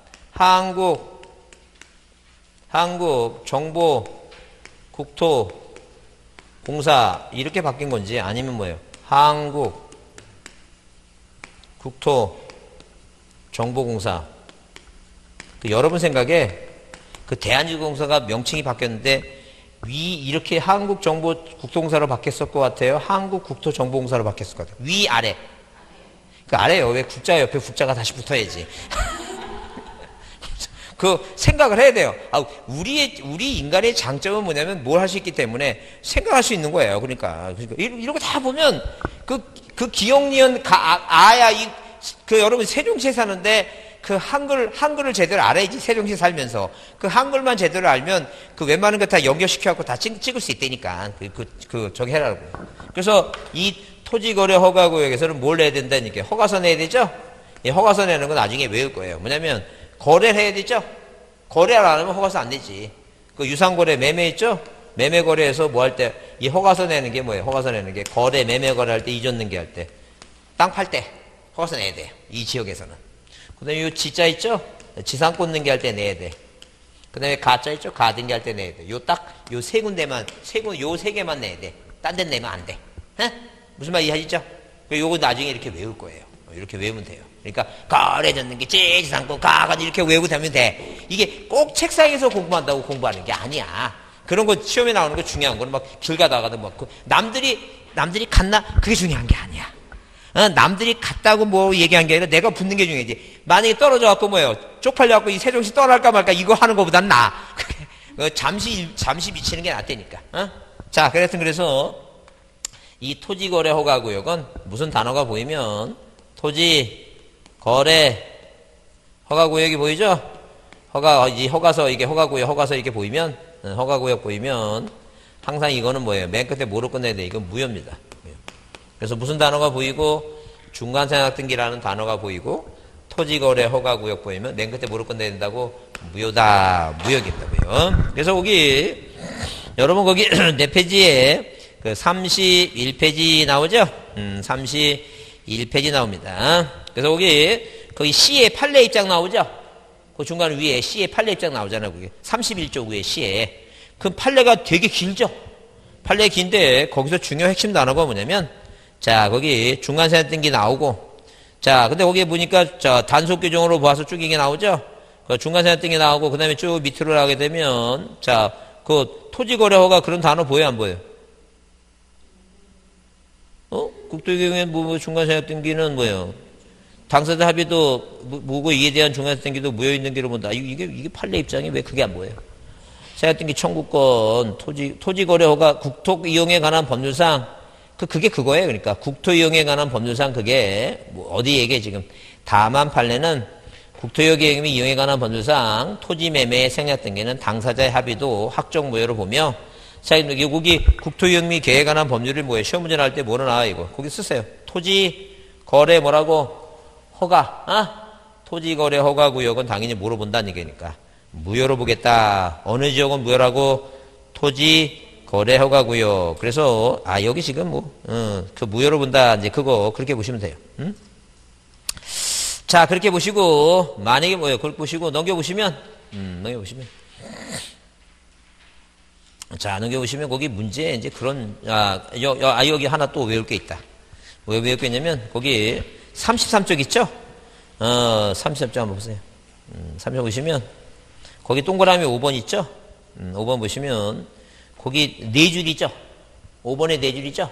한국정보국토공사 이렇게 바뀐 건지 아니면 뭐예요? 한국국토정보공사. 그 여러분 생각에 그 대한지구공사가 명칭이 바뀌었는데 이렇게 한국정보국토공사로 바뀌었을 것 같아요? 한국국토정보공사로 바뀌었을 것 같아요? 위, 아래. 그 아래요. 왜 국자 옆에 국자가 다시 붙어야지. 그 생각을 해야 돼요. 우리 인간의 장점은 뭐냐면 뭘 할 수 있기 때문에 생각할 수 있는 거예요. 그러니까 이런 거 다 보면 그 기억니은 여러분 세종시에 사는데 그 한글을 제대로 알아야지. 세종시에 살면서 그 한글만 제대로 알면 그 웬만한 거 다 연결시켜갖고 다 찍을 수 있다니까. 저기 해라고. 그래서 이 토지거래 허가구역에서는 뭘 내야 된다니까. 허가서 내야 되죠? 이 허가서 내는 건 나중에 외울 거예요. 뭐냐면 거래를 해야 되죠? 거래를 안 하면 허가서 안 내지. 그 유상거래 매매 있죠? 매매거래에서 뭐 할 때 이 허가서 내는 게 뭐예요? 허가서 내는 게 거래 매매거래 할 때 이전 등기할 때 땅 팔 때 허가서 내야 돼요. 이 지역에서는. 그 다음에 요 지자 있죠? 지상권 등기할 때 내야 돼. 그 다음에 가자 있죠? 가 등기할 때 내야 돼. 요 세 군데만, 요 세 개만 내야 돼. 딴 데 내면 안 돼. 에? 무슨 말 이해하시죠? 요거 나중에 이렇게 외울 거예요. 이렇게 외우면 돼요. 그러니까 거래전 등기, 지상권, 가가 이렇게 외우고 되면 돼. 이게 꼭 책상에서 공부한다고 공부하는 게 아니야. 그런 거 시험에 나오는 거 중요한 거는 막 길 가다가도 막 남들이 갔나? 그게 중요한 게 아니야. 남들이 갔다고 뭐 얘기한 게 아니라 내가 붙는 게 중요하지. 만약에 떨어져갖고 뭐예요? 쪽팔려갖고 이 세종시 떠날까 말까 이거 하는 것보단 나아. 잠시 미치는 게 낫다니까. 자, 그래서 이 토지거래 허가구역은 무슨 단어가 보이면 토지거래 허가구역이 보이죠? 허가서 이게 허가서 이렇게 보이면 허가구역 보이면 항상 이거는 뭐예요? 맨 끝에 뭐로 끝내야 돼? 이건 무효입니다. 그래서 무슨 단어가 보이고 중간상학등기라는 단어가 보이고 토지거래 허가구역 보이면 맨 끝에 뭐로 끝내야 된다고? 무효다. 무효겠다고요. 그래서 거기 여러분 거기 네 페이지에 그 31페이지 나오죠? 31페이지 나옵니다. 그래서 거기 C의 판례 입장 나오죠? 그 중간 위에 C의 판례 입장 나오잖아요. 그게 31조 위에 C에. 그 판례가 되게 길죠? 판례 긴데 거기서 중요 핵심 단어가 뭐냐면 자, 거기 중간세액 등기 나오고 자, 근데 거기에 보니까 자, 단속 규정으로 봐서 쭉 이게 나오죠? 그 중간세액 등기 나오고 그 다음에 쭉 밑으로 가게 되면 자, 그 토지거래허가 그런 단어 보여요, 안 보여요? 국토교육의 중간세액 등기는 뭐예요? 당사자 합의도 무고 이에 대한 중간세액 등기도 무효인 등기로 본다. 이게 판례 입장이 왜 그게 안 보여요? 세액 등기 청구권, 토지거래허가 국토 이용에 관한 법률상 그게 그거예요. 그러니까 국토 이용에 관한 법률상 그게 뭐 어디 얘기해 지금. 다만 판례는 국토이용 이용에 관한 법률상 토지 매매의 생략 등기는 당사자의 합의도 확정 무효로 보며 자, 여기 국토이용 및 계획에 관한 법률을 뭐예요? 시험 문제 나올 때 뭐로 나와 이거? 거기 쓰세요. 토지 거래 뭐라고? 허가. 토지 거래 허가 구역은 당연히 뭐로 본다는 얘기니까 무효로 보겠다. 어느 지역은 무효라고? 토지 거래 허가 구역. 그래서 여기 지금 그 무효로 본다. 이제 그거 그렇게 보시면 돼요. 자, 그렇게 보시고 만약에 뭐예요? 그렇게 보시고 넘겨보시면 자, 넘겨보시면 거기 문제 이제 그런 여기 하나 또 외울 게 있다. 왜 외울 게 있냐면 거기 33쪽 있죠? 33쪽 한번 보세요. 33쪽 보시면 거기 동그라미 5번 있죠? 5번 보시면 거기 4줄이죠? 5번에 4줄이죠?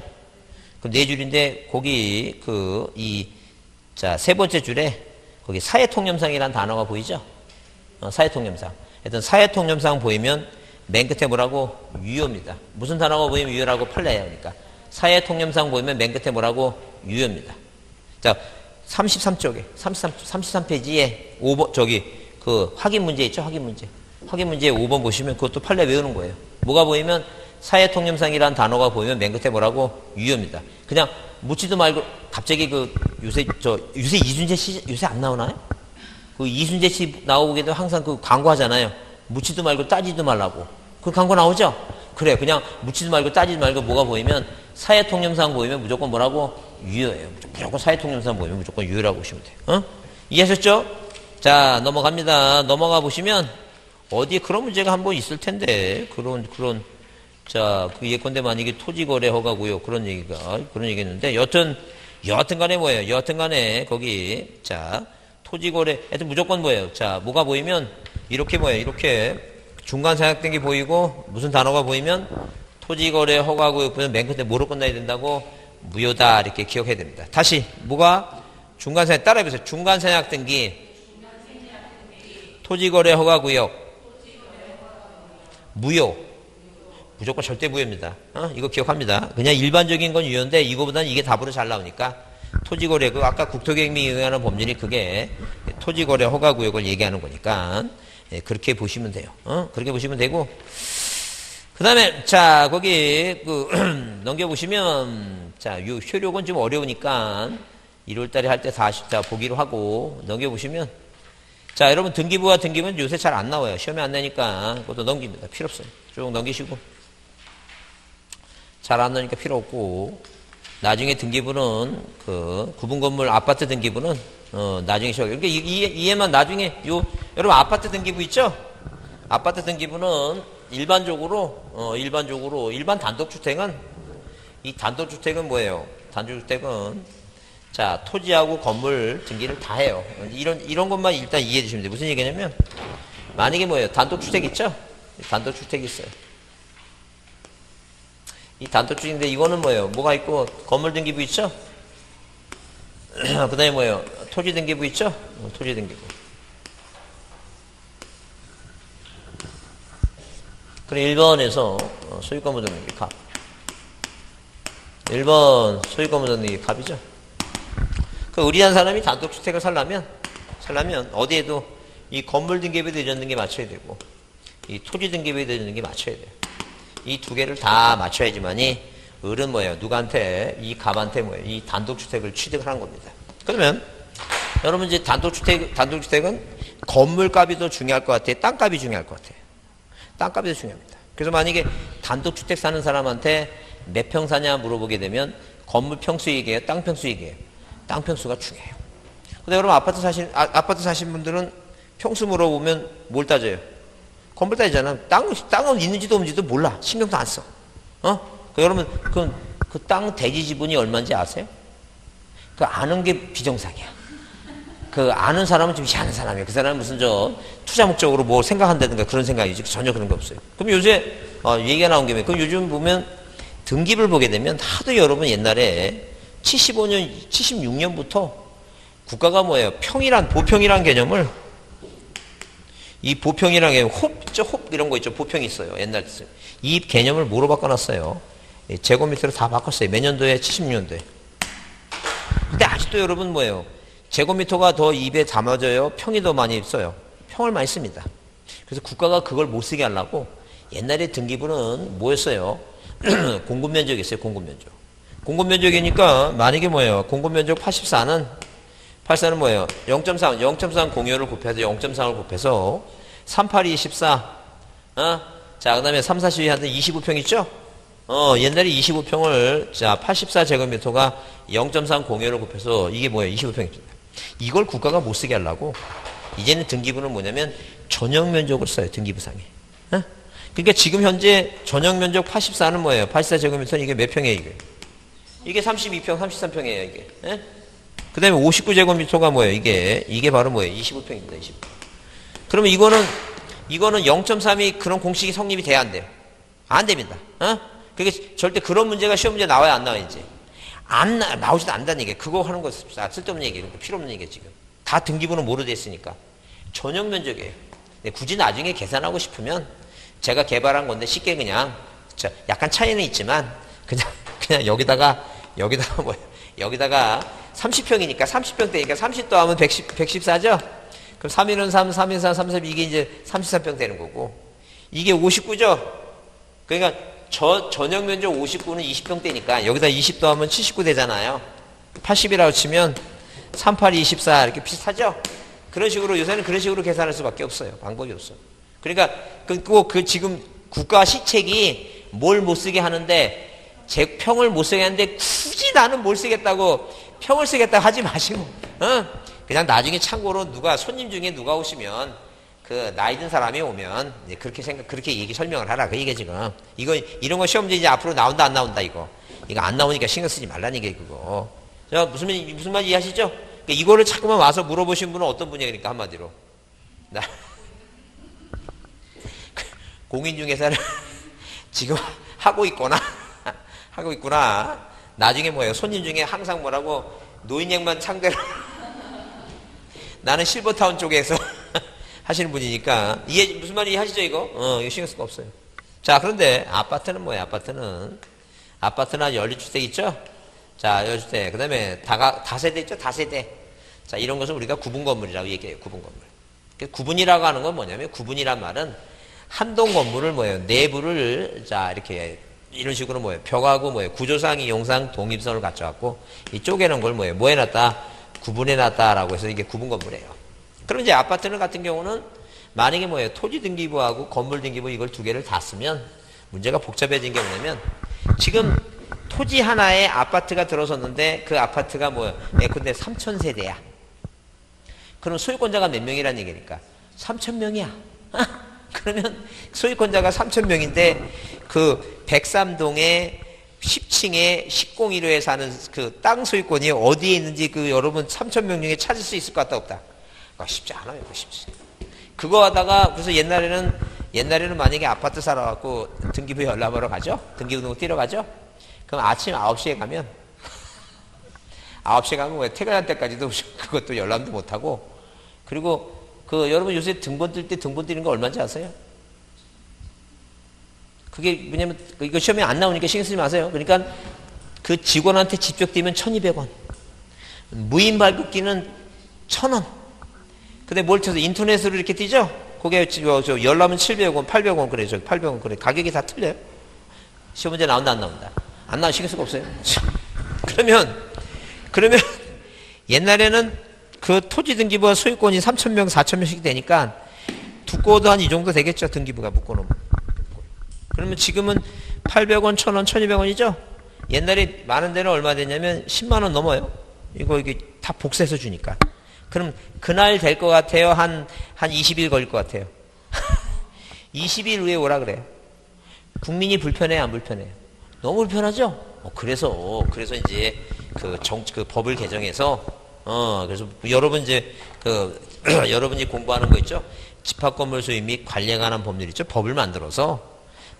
그 4줄인데 거기 세 번째 줄에 거기 사회통념상이라는 단어가 보이죠? 사회통념상. 하여튼 사회통념상 보이면 맨 끝에 뭐라고? 유효입니다. 무슨 단어가 보이면 유효라고? 판례예요. 그러니까 사회통념상 보이면 맨 끝에 뭐라고? 유효입니다. 자, 33쪽에 33페이지에 5번 그 확인 문제 있죠? 확인 문제. 확인 문제 5번 보시면 그것도 판례 외우는 거예요. 뭐가 보이면 사회통념상이라는 단어가 보이면 맨 끝에 뭐라고? 유효입니다. 그냥 묻지도 말고 갑자기 요새 이순재 씨 요새 안 나오나요? 그 이순재 씨 나오기도 항상 그 광고하잖아요. 묻지도 말고 따지도 말라고. 그 광고 나오죠? 그래, 그냥 묻지도 말고 따지도 말고 뭐가 보이면 사회통념상 보이면 무조건 뭐라고? 유효예요. 무조건 사회통념상 보이면 무조건 유효라고 보시면 돼요. 어? 이해하셨죠? 자, 넘어갑니다. 넘어가 보시면 어디에 그런 문제가 한번 있을 텐데 자, 그 예컨대 만약에 토지거래 허가구역 그런 얘기했는데 여하튼 간에 뭐예요? 여하튼 간에 거기 자 토지거래 하여튼 무조건 뭐예요? 자 뭐가 보이면 이렇게 뭐예요? 이렇게 중간 생략된 게 보이고 무슨 단어가 보이면 토지거래 허가구역 보면 맨 끝에 뭐로 끝나야 된다고? 무효다 이렇게 기억해야 됩니다. 다시 뭐가? 중간 생략 따라해보세요. 중간 생략된 게 토지거래 허가구역 무효 무조건 절대 무효입니다. 이거 기억합니다. 그냥 일반적인 건 유효인데 이거보다는 이게 답으로 잘 나오니까 토지거래 그 아까 국토개혁 및 의하는 법률이 그게 토지거래 허가구역을 얘기하는 거니까 예, 그렇게 보시면 돼요. 그렇게 보시면 되고 그 다음에 자 거기 그 넘겨보시면 자 요 효력은 좀 어려우니까 1월달에 할 때 다시 자 보기로 하고 넘겨보시면 자 여러분 등기부와 등기부는 요새 잘 안 나와요. 시험에 안 나니까 그것도 넘깁니다. 필요 없어요. 쭉 넘기시고 잘 안 나니까 필요 없고 나중에 등기부는 그 구분건물 아파트 등기부는 나중에 시작. 그러니까 이해만 나중에 여러분 아파트 등기부 있죠? 아파트 등기부는 일반적으로 일반 단독주택은 이 단독주택은 뭐예요? 단독주택은 자 토지하고 건물 등기를 다 해요. 이런 것만 일단 이해해 주시면 돼요. 무슨 얘기냐면 만약에 뭐예요? 단독주택 있죠? 단독주택 있어요. 이 단독주택인데 이거는 뭐예요? 뭐가 있고 건물 등기부 있죠? 그 다음에 뭐예요? 토지 등기부 있죠? 토지 등기부. 그래 1번에서 소유권부 등기 갑. 1번 소유권부 등기 갑이죠? 그 의리한 사람이 단독주택을 살려면 어디에도 이 건물 등기부에 대한 등기 맞춰야 되고 이 토지 등기부에 대한 등기 맞춰야 돼요. 이 두 개를 다 맞춰야지만이 을은 뭐예요? 누구한테? 이 갑한테 뭐예요? 이 단독주택을 취득을 하는 겁니다. 그러면 여러분 이제 단독주택은 건물값이 더 중요할 것 같아요? 땅값이 중요할 것 같아요? 땅값이 더 중요합니다. 그래서 만약에 단독주택 사는 사람한테 몇 평 사냐 물어보게 되면 건물 평수 얘기해요? 땅 평수 얘기해요? 땅 평수가 중요해요. 근데 여러분 아파트 사신 분들은 평수 물어보면 뭘 따져요? 건물 따지잖아. 땅은 있는지도 없는지도 몰라. 신경도 안 써. 여러분, 그 땅 대지 지분이 얼마인지 아세요? 그 아는 게 비정상이야. 그 아는 사람은 좀 희한한 사람이에요. 그 사람은 무슨 투자 목적으로 뭐 생각한다든가 그런 생각이지. 전혀 그런 거 없어요. 그럼 요새, 얘기가 나온 김에, 그럼 요즘 보면 등기부를 보게 되면 하도 여러분 옛날에 76년부터 국가가 뭐예요? 보평이란 개념을 이 보평이랑 홉 이런 거 있죠. 보평이 있어요. 옛날 이 개념을 뭐로 바꿔놨어요? 제곱미터로 다 바꿨어요. 몇 년도에? 76년도에. 근데 아직도 여러분 뭐예요? 제곱미터가 더 입에 담아져요? 평이 더 많이 써요? 평을 많이 씁니다. 그래서 국가가 그걸 못 쓰게 하려고 옛날에 등기부는 뭐였어요? 공급면적이었어요. 공급면적이니까 만약에 뭐예요? 공급면적 84는 뭐예요? 0.3 공유를 곱해서 0.3을 곱해서 38, 24 자 그 다음에 3, 4, 12 하는데 25평 있죠? 옛날에 25평을 자 84제곱미터가 0.3 공유를 곱해서 이게 뭐예요? 25평입니다. 이걸 국가가 못 쓰게 하려고 이제는 등기부는 뭐냐면 전용면적을 써요. 등기부상에. 그러니까 지금 현재 전용면적 84는 뭐예요? 84제곱미터는 이게 몇 평이에요? 이게 32평, 33평이에요. 이게. 그 다음에 59제곱미터가 뭐예요? 이게 바로 뭐예요? 25평입니다. 25평. 그러면 이거는 0.3이 그런 공식이 성립이 돼야 안 돼요. 안 됩니다. 그게 절대 그런 문제가 시험 문제 나와야 안 나와야지. 나오지도 않는다는 얘기예요. 그거 하는 거 쓸데없는 얘기예요. 필요 없는 얘기예요, 지금. 다 등기부는 뭐로 돼 있으니까. 전용 면적이에요. 굳이 나중에 계산하고 싶으면 제가 개발한 건데 쉽게 그냥 약간 차이는 있지만 그냥 여기다가 뭐예요? 여기다가 30평이니까 30평대니까 30 더하면 114죠? 그럼 3일은 3, 3일 4, 3, 4 이게 이제 33평 되는 거고 이게 59죠? 그러니까 전용 면적 59는 20평대니까 여기다 20 더하면 79 되잖아요. 80이라고 치면 38, 24 이렇게 비슷하죠? 그런 식으로 요새는 그런 식으로 계산할 수밖에 없어요. 방법이 없어. 그러니까 그 지금 국가 시책이 뭘 못 쓰게 하는데 평을 못 쓰게 하는데 굳이 나는 뭘 쓰겠다고 평을 쓰겠다고 하지 마시고 그냥 나중에 참고로 손님 중에 누가 오시면 그 나이 든 사람이 오면 이제 그렇게 얘기 설명을 하라 그 얘기 지금 이런 거 시험지 이제 앞으로 나온다 안 나온다 이거 안 나오니까 신경 쓰지 말라는 게 그거. 자, 무슨 말 이해하시죠? 그러니까 이거를 자꾸만 와서 물어보신 분은 어떤 분이야 그러니까 한마디로 공인 중개사를 지금 하고 있구나. 나중에 뭐예요? 손님 중에 항상 뭐라고 노인 양반 상대로 나는 실버타운 쪽에서 하시는 분이니까 무슨 말인지 하시죠 이거? 이거 신경 쓸 거 없어요. 자, 그런데 아파트는 뭐예요? 아파트나 연립주택 있죠? 자, 연립주택. 그 다음에 다세대 있죠? 다세대. 자, 이런 것을 우리가 구분 건물이라고 얘기해요. 구분 건물. 구분이라고 하는 건 뭐냐면 구분이란 말은 한 동 건물을 내부를 자 이렇게 이런 식으로 벽하고 구조상 이용상 독립성을 갖춰갖고 이 쪼개는 걸 뭐 해놨다 구분해놨다라고 해서 이게 구분 건물이에요. 그럼 이제 아파트는 같은 경우는 만약에 토지 등기부하고 건물 등기부 이걸 두 개를 다 쓰면 문제가 복잡해진 게 뭐냐면 지금 토지 하나에 아파트가 들어섰는데 그 아파트가 근데 3,000세대야. 그럼 소유권자가 몇 명이란 얘기니까 3,000명이야. 그러면 소유권자가 3,000명인데 그 103동에 10층에 1001호에 사는 그 땅 소유권이 어디에 있는지 여러분 3,000명 중에 찾을 수 있을 것 같다 없다? 쉽지 않아요. 쉽지. 그거 하다가 그래서 옛날에는 만약에 아파트 살아갖고 등기부 열람하러 가죠? 등기부 뛰러 가죠? 그럼 아침 9시에 가면 9시에 가면 퇴근할 때까지도 그것도 열람도 못하고 그리고 여러분 요새 등본 뜰 때 등본 띄는 거 얼마인지 아세요? 그게 뭐냐면 이거 시험에 안 나오니까 신경 쓰지 마세요. 그러니까 그 직원한테 직접 띄면 1,200원. 무인 발급기는 1,000원. 근데 뭘 쳐서 인터넷으로 이렇게 띄죠? 그게 열람은 700원, 800원 그래. 800원 그래. 가격이 다 틀려요. 시험 문제 나온다 안 나온다. 안 나와 신경 쓸 거 없어요. 그러면 옛날에는 그 토지 등기부와 소유권이 3,000명, 4,000명씩 되니까 두꺼워도 한 이 정도 되겠죠. 등기부가 묶어놓으면. 그러면 지금은 800원, 1,000원, 1,200원이죠? 옛날에 많은 데는 얼마 되냐면 10만 원 넘어요. 이게 다 복사해서 주니까. 그럼 그날 될 것 같아요? 한 20일 걸릴 것 같아요? 20일 후에 오라 그래요. 국민이 불편해요? 안 불편해요? 너무 불편하죠? 그래서 이제 그 법을 개정해서 그래서 여러분 이제 여러분이 공부하는 거 있죠? 집합건물 소유 및 관리에 관한 법률 있죠? 법을 만들어서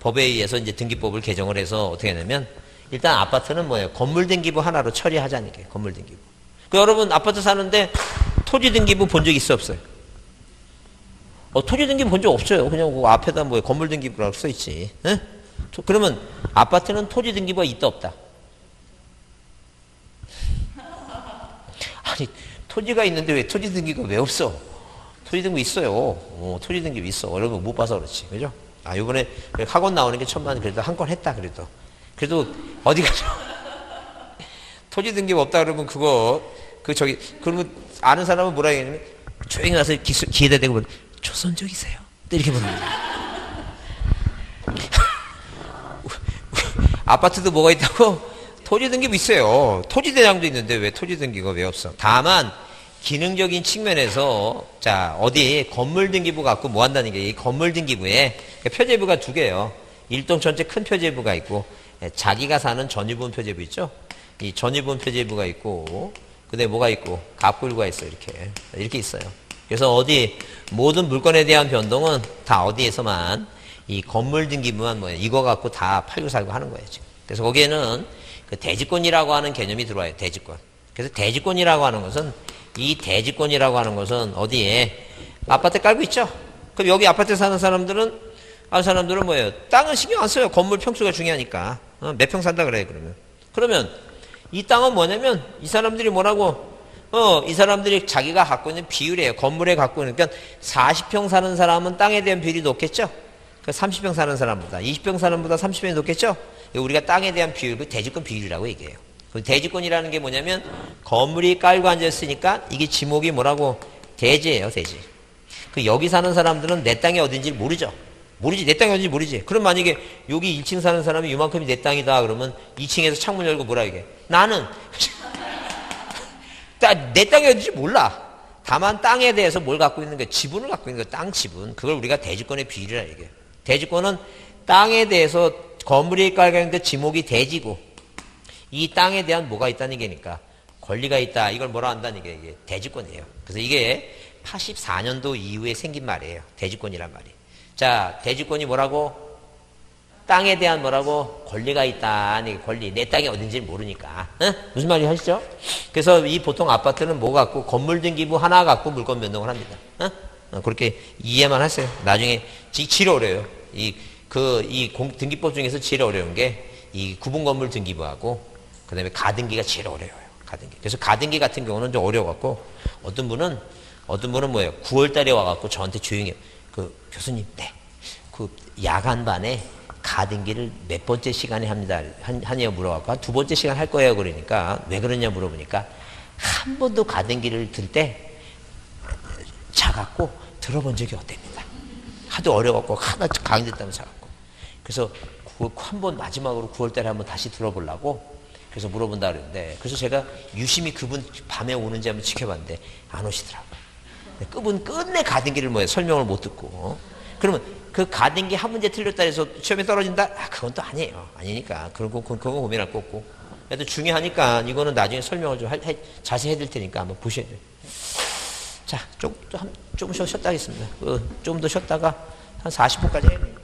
법에 의해서 이제 등기법을 개정을 해서 어떻게 하냐면 일단 아파트는 건물 등기부 하나로 처리하자는 게 건물 등기부. 여러분 아파트 사는데 토지 등기부 본 적 있어 없어요? 토지 등기부 본 적 없어요. 그냥 그 앞에다 건물 등기부라고 써 있지. 네? 그러면 아파트는 토지 등기부가 있다 없다? 아니 토지가 있는데 왜 토지 등기부가 왜 없어? 토지 등기부 있어요. 토지 등기부 있어. 여러분 못 봐서 그렇지, 그죠? 이번에 학원 나오는 게 천만 그래도 한 건 했다 그래도 어디 가죠? 토지 등기부 없다 그러면 그러면 아는 사람은 뭐라 얘기하냐면 조용히 와서 귀에다 대고 조선족이세요? 이렇게 보는 거예요. 아파트도 뭐가 있다고? 토지 등기부 있어요. 토지 대장도 있는데 왜 토지 등기부가 왜 없어? 다만 기능적인 측면에서 어디 건물 등기부 갖고 뭐 한다는 게 이 건물 등기부에 표제부가 두 개예요. 일동 전체 큰 표제부가 있고 자기가 사는 전유분 표제부 있죠? 이 전유분 표제부가 있고 그다음에 뭐가 있고 갑굴구가 있어요. 이렇게 있어요. 그래서 어디 모든 물건에 대한 변동은 다 어디에서만 이 건물 등기부만 이거 갖고 다 팔고 살고 하는 거예요. 지금. 그래서 거기에는 그 대지권이라고 하는 개념이 들어와요. 대지권. 그래서 대지권이라고 하는 것은 어디에 아파트 깔고 있죠? 그럼 여기 아파트에 사는 사람들은 뭐예요? 땅은 신경 안 써요. 건물 평수가 중요하니까. 몇 평 산다 그래요, 그러면 이 땅은 뭐냐면 이 사람들이 뭐라고 이 사람들이 자기가 갖고 있는 비율이에요. 건물에 갖고 있는 그러니까 40평 사는 사람은 땅에 대한 비율이 높겠죠? 30평 사는 사람보다 20평 사는 사람보다 30평이 높겠죠? 우리가 땅에 대한 비율, 그 대지권 비율이라고 얘기해요. 그 대지권이라는 게 뭐냐면 건물이 깔고 앉아있으니까 이게 지목이 뭐라고? 대지예요, 대지. 그 여기 사는 사람들은 내 땅이 어딘지 모르죠. 모르지. 내 땅이 어딘지 모르지. 그럼 만약에 여기 1층 사는 사람이 이만큼이 내 땅이다 그러면 2층에서 창문 열고 뭐라 이게 나는 내 땅이 어딘지 몰라. 다만 땅에 대해서 뭘 갖고 있는 거야? 지분을 갖고 있는 거야. 땅 지분. 그걸 우리가 대지권의 비율이라 얘기해. 대지권은 땅에 대해서 건물이 깔려 있는데 지목이 대지고 이 땅에 대한 뭐가 있다는 얘기니까 권리가 있다. 이걸 뭐라 한다는 게 이게 대지권이에요. 그래서 이게 84년도 이후에 생긴 말이에요. 대지권이란 말이. 자, 대지권이 뭐라고? 땅에 대한 뭐라고? 권리가 있다. 아니, 권리. 내 땅이 어딘지 모르니까. 응? 무슨 말인지 아시죠? 그래서 이 보통 아파트는 뭐 갖고? 건물 등기부 하나 갖고 물건 변동을 합니다. 응? 그렇게 이해만 하세요. 나중에 제일 어려워요. 등기법 중에서 제일 어려운 게 이 구분 건물 등기부하고 그 다음에 가등기가 제일 어려워요. 가등기. 그래서 가등기 같은 경우는 좀 어려워갖고 어떤 분은 뭐예요? 9월 달에 와갖고 저한테 조용히 교수님, 네. 야간반에 가등기를 몇 번째 시간에 합니다. 하냐고 물어갖고 한 두 번째 시간 할 거예요. 그러니까 왜 그러냐 물어보니까 한 번도 가등기를 들 때 자갖고 들어본 적이 없답니다. 하도 어려워갖고 하나 강의됐다면 자갖고. 그래서 한 번 마지막으로 9월 달에 한번 다시 들어보려고 그래서 물어본다 그랬는데 그래서 제가 유심히 그분 밤에 오는지 한번 지켜봤는데 안 오시더라고요. 그분 끝내 가등기를 설명을 못 듣고 그러면 그 가등기 한 문제 틀렸다 해서 시험에 떨어진다? 그건 또 아니에요. 아니니까 그건 고민할 거 없고 그래도 중요하니까 이거는 나중에 설명을 좀 자세히 해드릴 테니까 한번 보셔야 돼요. 자, 조금 쉬었다 하겠습니다. 좀 더 쉬었다가 한 40분까지 해야 돼요.